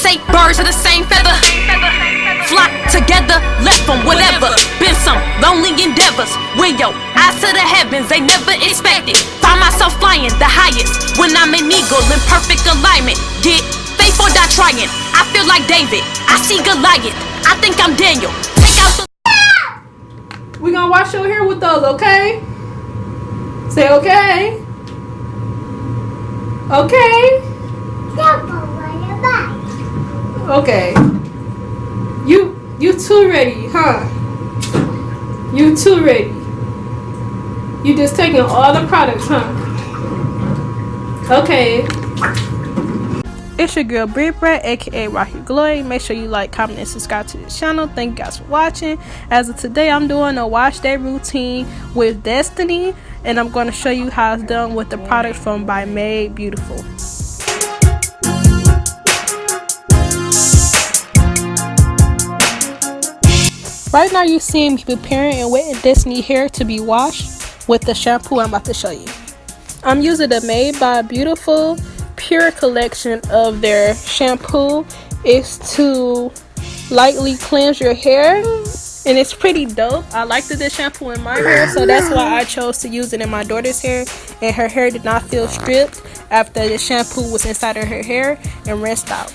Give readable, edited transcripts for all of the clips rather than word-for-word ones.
say birds of the same feather. Flock together, left from whatever. Been some lonely endeavors. With your eyes to the heavens, they never expected. Find myself flying the highest when I'm an eagle in perfect alignment. Get faith or die trying. I feel like David, I see Goliath. I think I'm Daniel. Take out the. We gonna wash your hair with those, okay? Say okay. Okay. Okay. You too ready, huh? You too ready. You just taking all the products, huh? Okay. It's your girl Britt, aka RockYourGlory. Make sure you like, comment, and subscribe to the channel. Thank you guys for watching. As of today, I'm doing a wash day routine with Destiny, and I'm going to show you how it's done with the product from ByMadeBeautiful. Right now, you see me preparing and wetting Destiny hair to be washed with the shampoo I'm about to show you. I'm using the MrsBrittCole Pure collection of their shampoo. It's to lightly cleanse your hair, and it's pretty dope. I like this shampoo in my hair, so that's why I chose to use it in my daughter's hair, and her hair did not feel stripped after the shampoo was inside of her hair and rinsed out.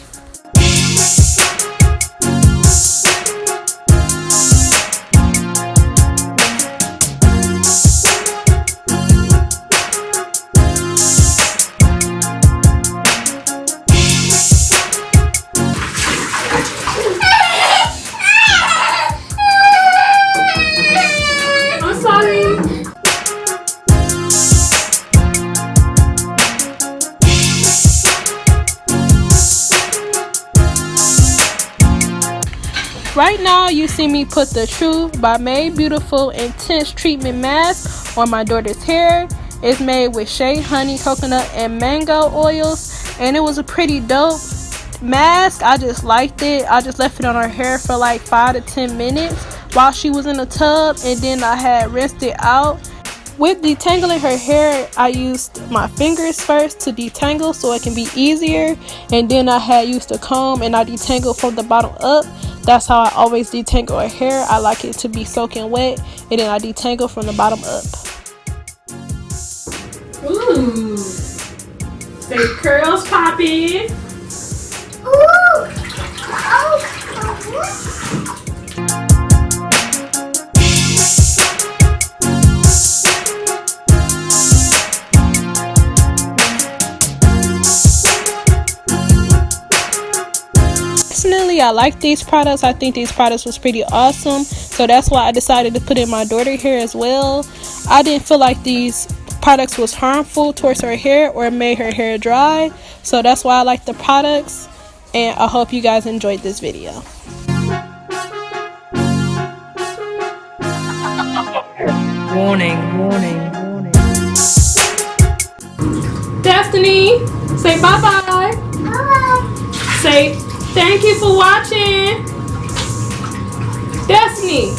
Right now, you see me put the True ByMadeBeautiful Intense Treatment Mask on my daughter's hair. It's made with shea, honey, coconut, and mango oils, and it was a pretty dope mask. I just liked it. I just left it on her hair for like 5 to 10 minutes while she was in the tub, and then I had rinsed it out. With detangling her hair, I used my fingers first to detangle so it can be easier, and then I had used a comb and I detangled from the bottom up. That's how I always detangle her hair. I like it to be soaking wet, and then I detangle from the bottom up. Ooh, say curls popping. Ooh, Personally, I like these products. I think these products was pretty awesome, so that's why I decided to put in my daughter's hair as well. I didn't feel like these products was harmful towards her hair or made her hair dry, so that's why I like the products, and I hope you guys enjoyed this video. Warning, warning, warning. Destiny, say bye-bye. Bye-bye. Say thank you for watching. Destiny.